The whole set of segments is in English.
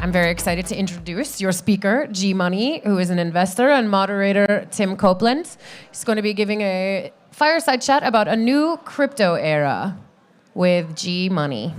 I'm very excited to introduce your speaker, Gmoney, who is an investor, and moderator, Tim Copeland. He's going to be giving a fireside chat about a new crypto era with Gmoney.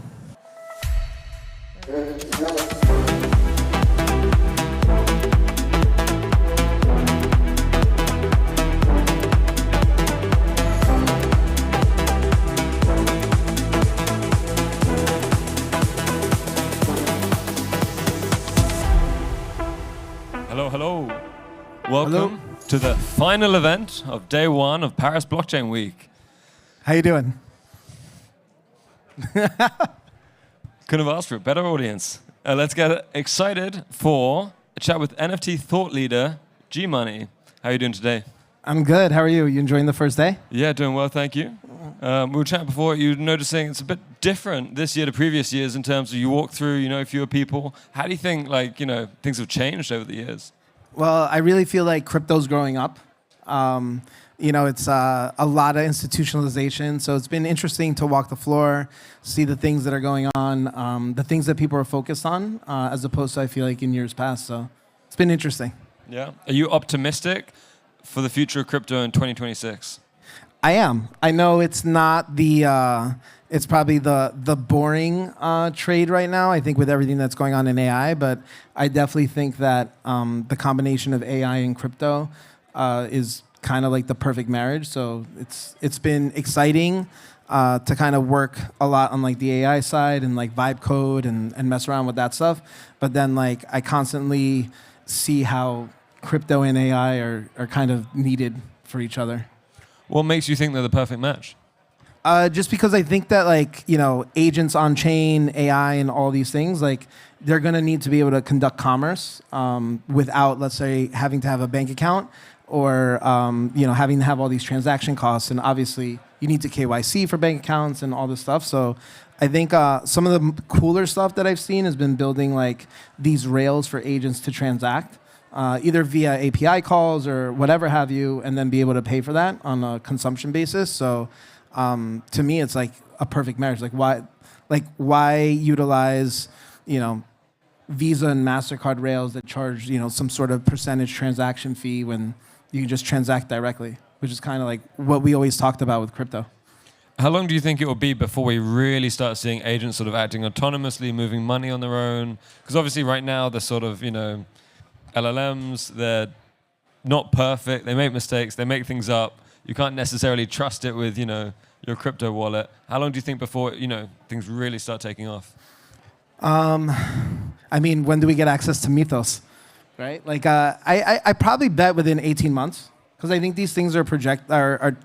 Hello. Welcome to the final event of day one of Paris Blockchain Week. How you doing? Couldn't have asked for a better audience. Let's get excited for a chat with NFT thought leader, Gmoney. How are you doing today? I'm good. How are you? You enjoying the first day? Yeah, doing well, thank you. We were chatting before, you were noticing it's a bit different this year to previous years in terms of you walk through, fewer people. How do you think, things have changed over the years? Well, I really feel like crypto's growing up. It's a lot of institutionalization, so it's been interesting to walk the floor, see the things that are going on, the things that people are focused on, as opposed to, I feel like, in years past. So it's been interesting. Yeah. Are you optimistic for the future of crypto in 2026? I am. I know it's not it's probably the boring trade right now, I think, with everything that's going on in AI, but I definitely think that the combination of AI and crypto is kind of like the perfect marriage. So it's been exciting to kind of work a lot on like the AI side and like vibe code and mess around with that stuff. But then like I constantly see how crypto and AI are kind of needed for each other. What makes you think they're the perfect match? Just because I think that agents on chain, AI, and all these things, they're going to need to be able to conduct commerce without, let's say, having to have a bank account or having to have all these transaction costs. And obviously, you need to KYC for bank accounts and all this stuff. So I think some of the cooler stuff that I've seen has been building these rails for agents to transact. Either via API calls or whatever have you, and then be able to pay for that on a consumption basis. So to me, it's like a perfect marriage. Why utilize, Visa and MasterCard rails that charge, some sort of percentage transaction fee when you can just transact directly, which is kind of like what we always talked about with crypto. How long do you think it will be before we really start seeing agents sort of acting autonomously, moving money on their own? Because obviously right now they're sort of, LLMs, they're not perfect, they make mistakes, they make things up. You can't necessarily trust it with, your crypto wallet. How long do you think before, things really start taking off? When do we get access to Mythos, right? I probably bet within 18 months, because I think these things are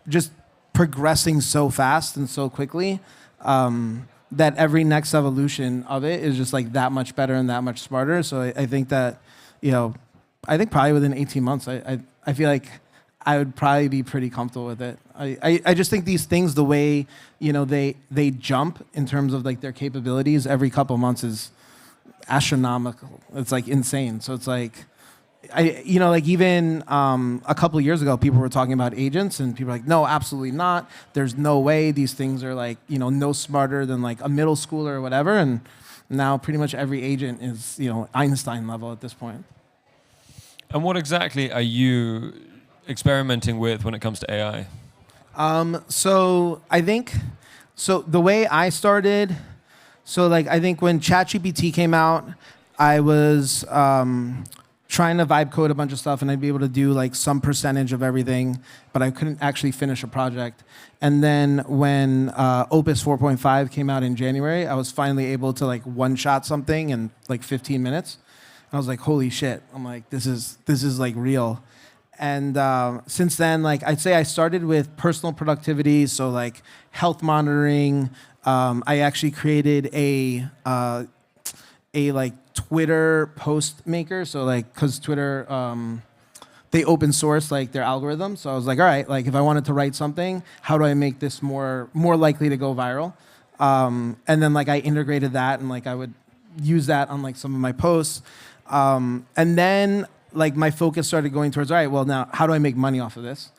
just progressing so fast and so quickly that every next evolution of it is just that much better and that much smarter. So I think that, I think probably within 18 months, I feel like I would probably be pretty comfortable with it. I just think these things, the way, they jump in terms of their capabilities every couple months is astronomical. It's insane. So it's even a couple of years ago, people were talking about agents and people were like, no, absolutely not. There's no way these things are no smarter than a middle schooler or whatever. And now pretty much every agent is, Einstein level at this point. And what exactly are you experimenting with when it comes to AI? So I think, the way I started, I think when ChatGPT came out, I was trying to vibe code a bunch of stuff, and I'd be able to do some percentage of everything, but I couldn't actually finish a project. And then when Opus 4.5 came out in January, I was finally able to one-shot something in 15 minutes. And I was like, holy shit. I'm like, this is real. And since then, I'd say I started with personal productivity, so health monitoring. I actually created a Twitter post maker. So because Twitter, they open source their algorithm. So I was like, all right, if I wanted to write something, how do I make this more likely to go viral? And then I integrated that, and I would use that on some of my posts. And then my focus started going towards, all right, well now how do I make money off of this?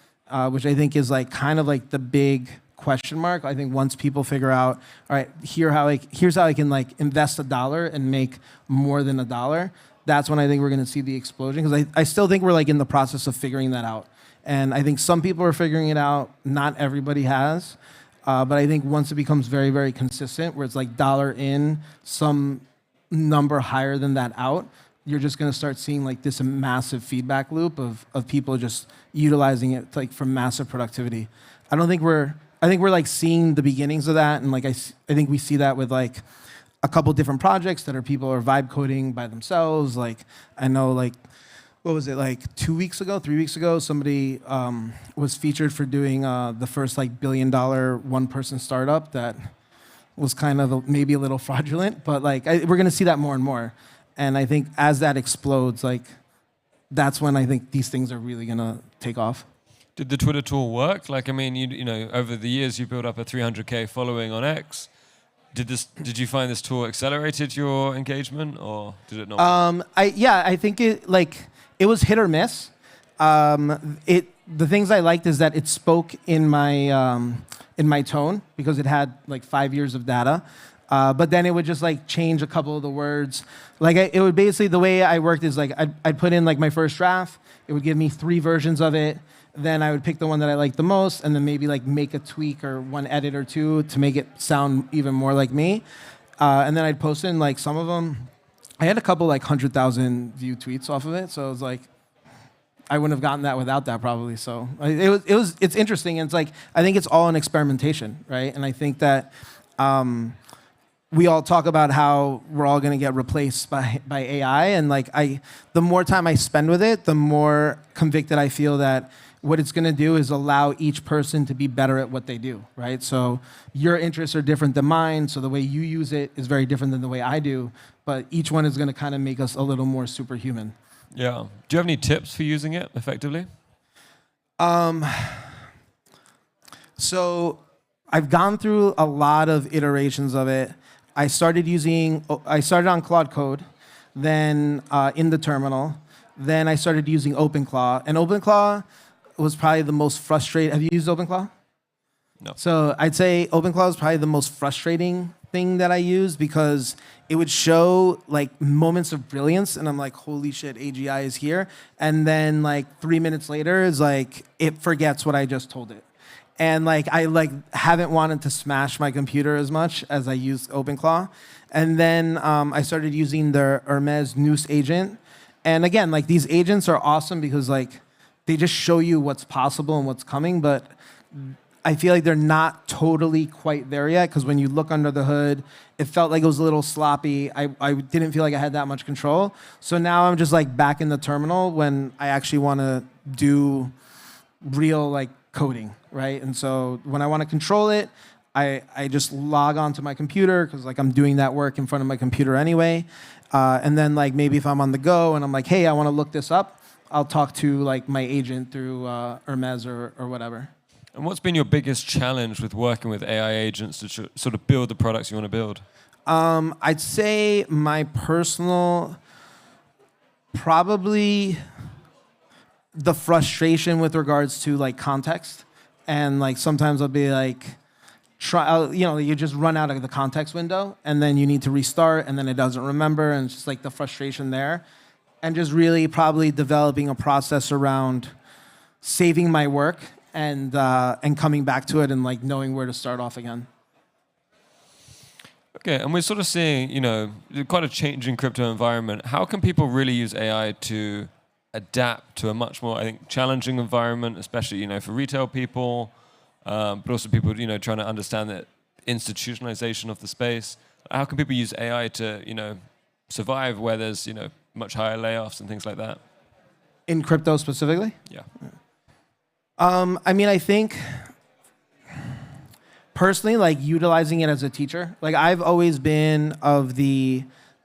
Which I think is kind of the big question mark. I think once people figure out, all right, here's how I can like invest $1 and make more than $1, that's when I think we're going to see the explosion. Because I still think we're like in the process of figuring that out. And I think some people are figuring it out. Not everybody has. But I think once it becomes very, very consistent, where it's like dollar in, some number higher than that out, you're just going to start seeing like this massive feedback loop of people just utilizing it like for massive productivity. I think we're like seeing the beginnings of that, and like I think we see that with like a couple different projects that people are vibe coding by themselves. Like I know like what was it, like 3 weeks ago, somebody was featured for doing the first like $1 billion one-person startup that was kind of maybe a little fraudulent, but like we're gonna see that more and more. And I think as that explodes, like that's when I think these things are really gonna take off. Did the Twitter tool work? Like, I mean, you know, over the years you built up a 300K following on X. Did you find this tool accelerated your engagement, or did it not? I think it was hit or miss. The things I liked is that it spoke in my tone because it had like 5 years of data. But then it would just like change a couple of the words. Like it would basically, the way I worked is like I'd put in like my first draft. It would give me 3 versions of it. Then I would pick the one that I liked the most, and then maybe like make a tweak or one edit or two to make it sound even more like me. And then I'd post in like some of them. I had a couple like 100,000 view tweets off of it, so it was like I wouldn't have gotten that without that probably. So it's interesting, and it's like I think it's all an experimentation, right? And I think that we all talk about how we're all going to get replaced by AI, and like the more time I spend with it, the more convicted I feel that what it's going to do is allow each person to be better at what they do, right? So your interests are different than mine, so the way you use it is very different than the way I do, but each one is going to kind of make us a little more superhuman. Yeah. Do you have any tips for using it effectively? So I've gone through a lot of iterations of it. I started on Claude Code, then in the terminal, then I started using OpenClaw, and OpenClaw was probably the most frustrating. Have you used OpenClaw? No. So I'd say OpenClaw is probably the most frustrating thing that I use because it would show like moments of brilliance, and I'm like, holy shit, AGI is here. And then like 3 minutes later is like, it forgets what I just told it. And like I like haven't wanted to smash my computer as much as I use OpenClaw. And then I started using the Hermes Noose agent. And again, like these agents are awesome because like they just show you what's possible and what's coming, but I feel like they're not totally quite there yet because when you look under the hood, it felt like it was a little sloppy. I didn't feel like I had that much control. So now I'm just like back in the terminal when I actually want to do real like coding, right? And so when I want to control it, I just log onto my computer because like I'm doing that work in front of my computer anyway. And then like maybe if I'm on the go and I'm like, hey, I want to look this up, I'll talk to like my agent through Hermes or whatever. And what's been your biggest challenge with working with AI agents to sort of build the products you want to build? I'd say my personal, probably the frustration with regards to like context. And like sometimes I'll be like, you just run out of the context window and then you need to restart and then it doesn't remember, and it's just like the frustration there. And just really probably developing a process around saving my work and coming back to it and like knowing where to start off again. Okay, and we're sort of seeing, quite a changing crypto environment. How can people really use AI to adapt to a much more, I think, challenging environment, especially, for retail people, but also people, trying to understand the institutionalization of the space? How can people use AI to, survive where there's, much higher layoffs and things like that? In crypto specifically? Yeah. I think personally, like utilizing it as a teacher, like I've always been of the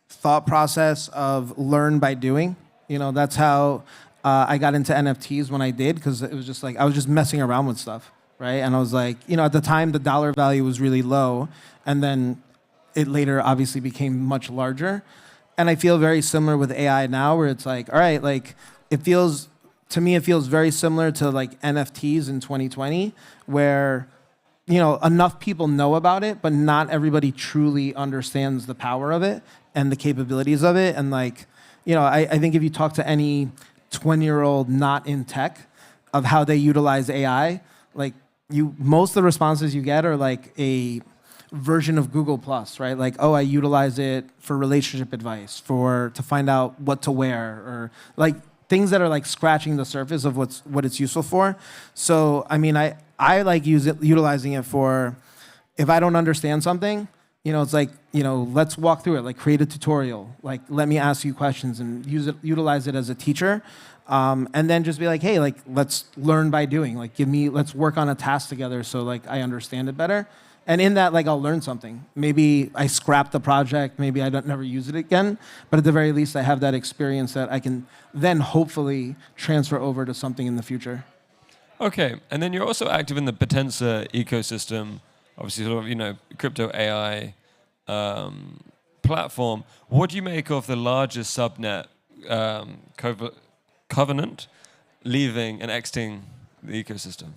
thought process of learn by doing. That's how I got into NFTs when I did, because it was just like I was just messing around with stuff, right? And I was like, at the time the dollar value was really low, and then it later obviously became much larger. And I feel very similar with AI now, where it's like, all right, like it feels very similar to like NFTs in 2020, where enough people know about it, but not everybody truly understands the power of it and the capabilities of it. And I think if you talk to any 20-year-old not in tech of how they utilize AI, most of the responses you get are like a version of Google Plus, right? Like, oh, I utilize it for relationship advice, to find out what to wear, or like things that are like scratching the surface of what it's useful for. So, I mean, I like utilizing it for if I don't understand something, it's like, let's walk through it, like create a tutorial, like let me ask you questions and utilize it as a teacher. And then just be like, hey, like let's learn by doing, like let's work on a task together so like I understand it better. And in that, like I'll learn something. Maybe I scrap the project, maybe I don't never use it again, but at the very least I have that experience that I can then hopefully transfer over to something in the future. Okay, and then you're also active in the Potenza ecosystem, obviously sort of, crypto AI platform. What do you make of the largest subnet Covenant leaving and exiting the ecosystem?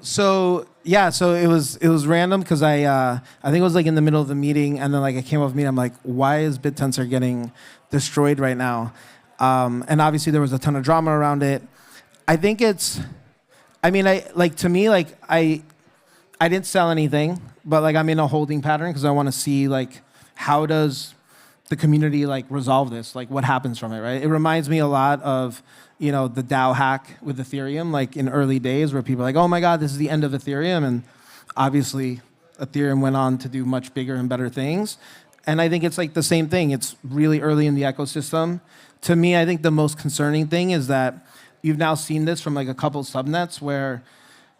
So it was random because I think it was like in the middle of the meeting, and then like I came off the meeting, I'm like, why is BitTensor getting destroyed right now? And obviously there was a ton of drama around it. I think I didn't sell anything, but like I'm in a holding pattern because I want to see like how does the community like resolve this, like what happens from it, right? It reminds me a lot of the DAO hack with Ethereum, like in early days where people are like, oh my God, this is the end of Ethereum. And obviously Ethereum went on to do much bigger and better things. And I think it's like the same thing. It's really early in the ecosystem. To me, I think the most concerning thing is that you've now seen this from like a couple subnets where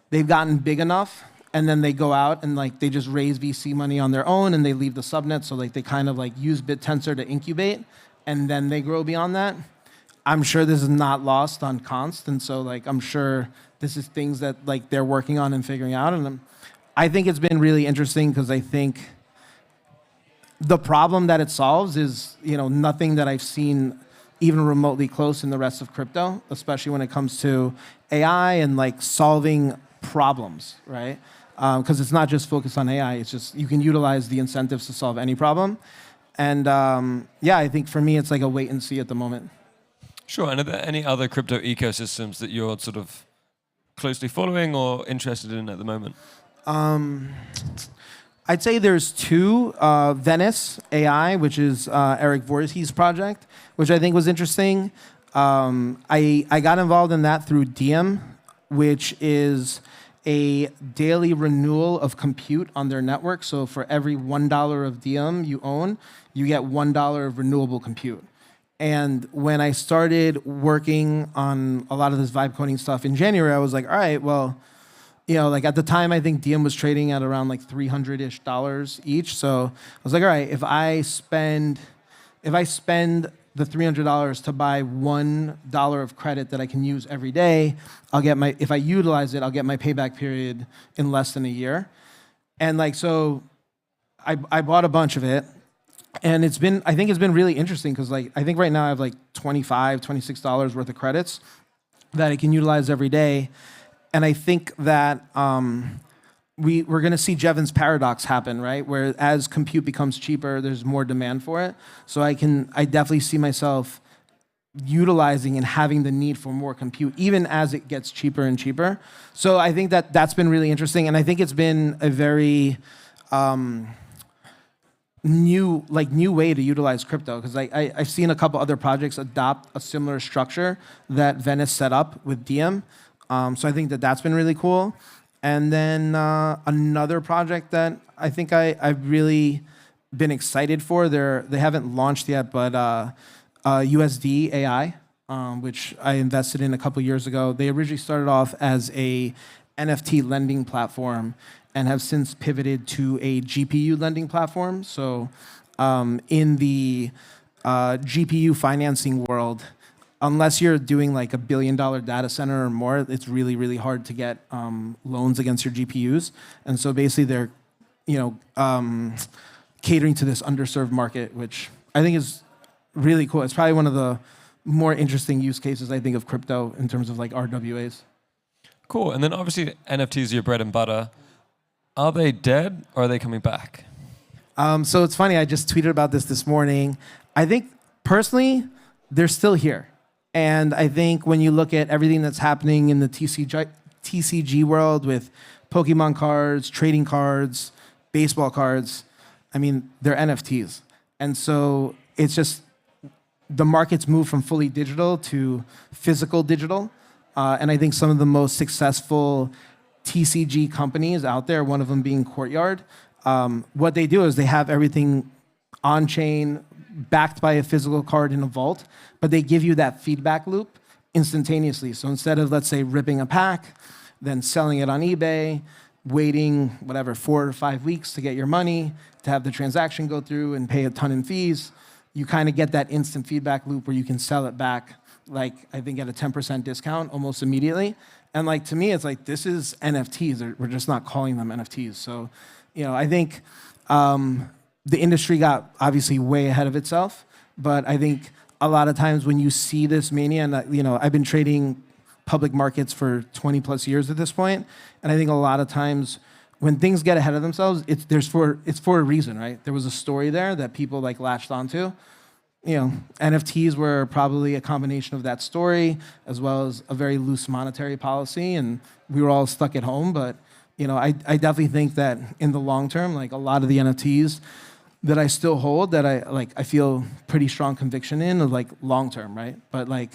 they've gotten big enough and then they go out and like they just raise VC money on their own and they leave the subnet. So like they kind of like use BitTensor to incubate and then they grow beyond that. I'm sure this is not lost on Const, and so like I'm sure this is things that like they're working on and figuring out. And I think it's been really interesting because I think the problem that it solves is nothing that I've seen even remotely close in the rest of crypto, especially when it comes to AI and like solving problems, right? Because it's not just focused on AI. It's just you can utilize the incentives to solve any problem. And I think for me it's like a wait and see at the moment. Sure, and are there any other crypto ecosystems that you're sort of closely following or interested in at the moment? I'd say there's two. Venice AI, which is Eric Voorhees' project, which I think was interesting. I got involved in that through Diem, which is a daily renewal of compute on their network. So for every $1 of Diem you own, you get $1 of renewable compute. And when I started working on a lot of this vibe coding stuff in January, I was like, all right, well, like at the time, I think Diem was trading at around like $300-ish each. So I was like, all right, if I spend the $300 to buy $1 of credit that I can use every day, if I utilize it, I'll get my payback period in less than a year. And like, so I bought a bunch of it. And I think it's been really interesting because like I think right now I have like $25, $26 worth of credits that I can utilize every day. And I think that we're going to see Jevons paradox happen, right? Where as compute becomes cheaper, there's more demand for it. So I definitely see myself utilizing and having the need for more compute, even as it gets cheaper and cheaper. So I think that's been really interesting. And I think it's been a very new way to utilize crypto, because I've seen a couple other projects adopt a similar structure that Venice set up with Diem. So I think that's been really cool. And then another project that I think I've really been excited for, they haven't launched yet, but USD AI, which I invested in a couple years ago. They originally started off as a NFT lending platform and have since pivoted to a GPU lending platform. So in the GPU financing world, unless you're doing like $1 billion data center or more, it's really, really hard to get loans against your GPUs. And so basically they're, catering to this underserved market, which I think is really cool. It's probably one of the more interesting use cases, I think, of crypto in terms of like RWAs. Cool. And then obviously NFTs are your bread and butter. Are they dead or are they coming back? So it's funny, I just tweeted about this morning. I think, personally, they're still here. And I think when you look at everything that's happening in the TCG world with Pokemon cards, trading cards, baseball cards, I mean, they're NFTs. And so it's just the market's moved from fully digital to physical digital. And I think some of the most successful TCG companies out there, one of them being Courtyard, what they do is they have everything on-chain, backed by a physical card in a vault, but they give you that feedback loop instantaneously. So instead of, let's say, ripping a pack, then selling it on eBay, waiting, 4 or 5 weeks to get your money, to have the transaction go through and pay a ton in fees, you kind of get that instant feedback loop where you can sell it back, like, I think at a 10% discount almost immediately. And like, to me, it's like, this is NFTs. We're just not calling them NFTs. So, I think the industry got obviously way ahead of itself, but I think a lot of times when you see this mania, and I've been trading public markets for 20 plus years at this point, and I think a lot of times when things get ahead of themselves, it's for a reason, right? There was a story there that people like latched onto. NFTs were probably a combination of that story as well as a very loose monetary policy, and we were all stuck at home. But I definitely think that in the long term, like a lot of the NFTs that I still hold, that I feel pretty strong conviction in, of like long term, right? But like,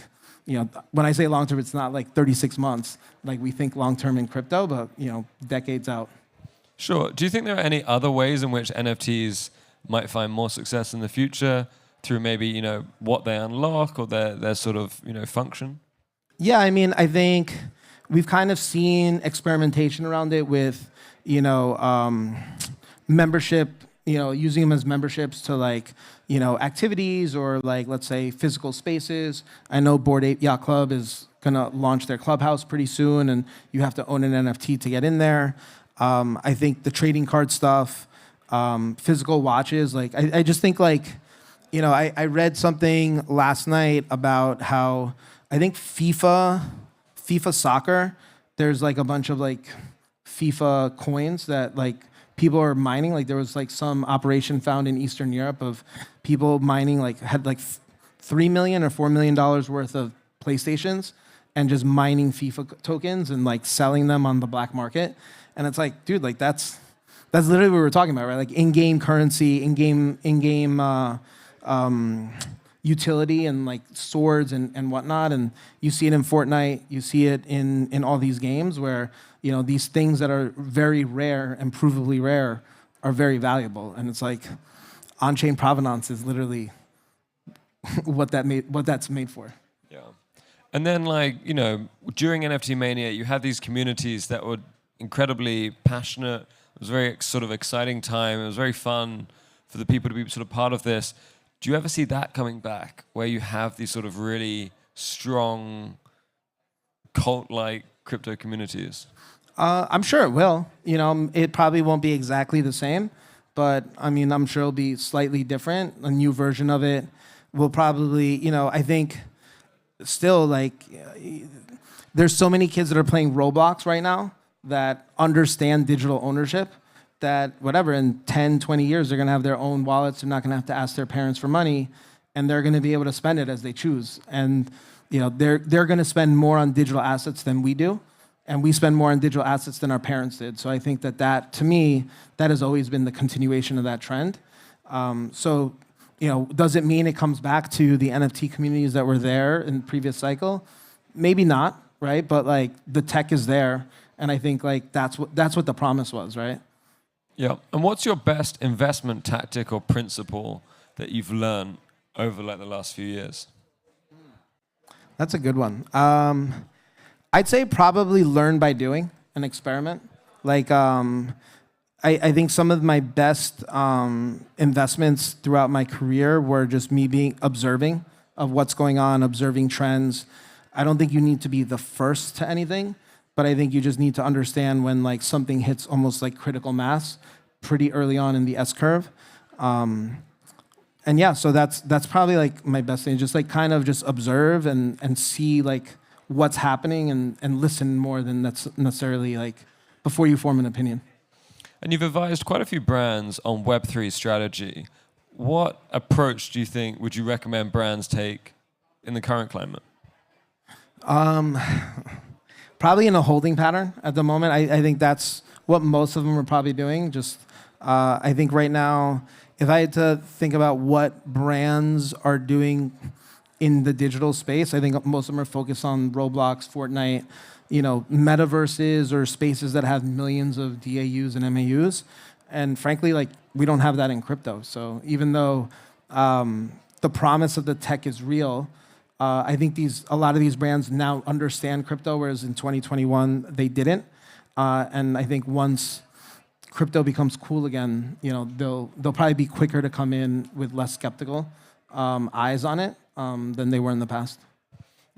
when I say long term, it's not like 36 months, like we think long term in crypto, but decades out. Sure. Do you think there are any other ways in which NFTs might find more success in the future through maybe, what they unlock or their sort of, function? Yeah, I mean, I think we've kind of seen experimentation around it with, membership, using them as memberships to like, activities or like, let's say, physical spaces. I know Bored Ape Yacht Club is gonna launch their clubhouse pretty soon, and you have to own an NFT to get in there. I think the trading card stuff, physical watches, like I just think like, I read something last night about how I think FIFA soccer, there's like a bunch of like FIFA coins that like people are mining. Like there was like some operation found in Eastern Europe of people mining, like had like $3 million or $4 million worth of PlayStations and just mining FIFA tokens and like selling them on the black market. And it's like, dude, like that's literally what we were talking about, right? Like in-game currency, in-game utility and like swords and whatnot. And you see it in Fortnite, you see it in all these games where, these things that are very rare and provably rare are very valuable. And it's like on-chain provenance is literally what that's made for. Yeah. And then like, during NFT Mania, you had these communities that were incredibly passionate. It was a very sort of exciting time. It was very fun for the people to be sort of part of this. Do you ever see that coming back, where you have these sort of really strong cult-like crypto communities? I'm sure it will. It probably won't be exactly the same, but I mean, I'm sure it'll be slightly different. A new version of it will probably, I think still like, there's so many kids that are playing Roblox right now that understand digital ownership, that in 10, 20 years, they're gonna have their own wallets. They're not gonna have to ask their parents for money, and they're gonna be able to spend it as they choose. And they're gonna spend more on digital assets than we do, and we spend more on digital assets than our parents did. So I think that to me, that has always been the continuation of that trend. So does it mean it comes back to the NFT communities that were there in the previous cycle? Maybe not, right? But like the tech is there. And I think like that's what the promise was, right? Yeah. And what's your best investment tactic or principle that you've learned over like the last few years? That's a good one. I'd say probably learn by doing, and experiment. Like I think some of my best investments throughout my career were just me observing of what's going on, observing trends. I don't think you need to be the first to anything, but I think you just need to understand when like something hits almost like critical mass pretty early on in the S-curve. And yeah, so that's probably like my best thing, just like kind of just observe and see like what's happening and listen more than that's necessarily like before you form an opinion. and you've advised quite a few brands on Web3 strategy. What approach do you think would you recommend brands take in the current climate? Probably in a holding pattern at the moment. I think that's what most of them are probably doing. Just, I think right now, if I had to think about what brands are doing in the digital space, I think most of them are focused on Roblox, Fortnite, metaverses or spaces that have millions of DAUs and MAUs. And frankly, like, we don't have that in crypto. So even though the promise of the tech is real, I think a lot of these brands now understand crypto, whereas in 2021 they didn't. And I think once crypto becomes cool again, they'll probably be quicker to come in with less skeptical eyes on it than they were in the past.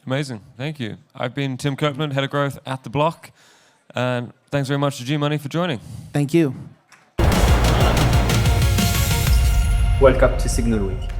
Amazing, thank you. I've been Tim Copeland, Head of Growth at The Block, and thanks very much to Gmoney for joining. Thank you. Welcome to Signal Week.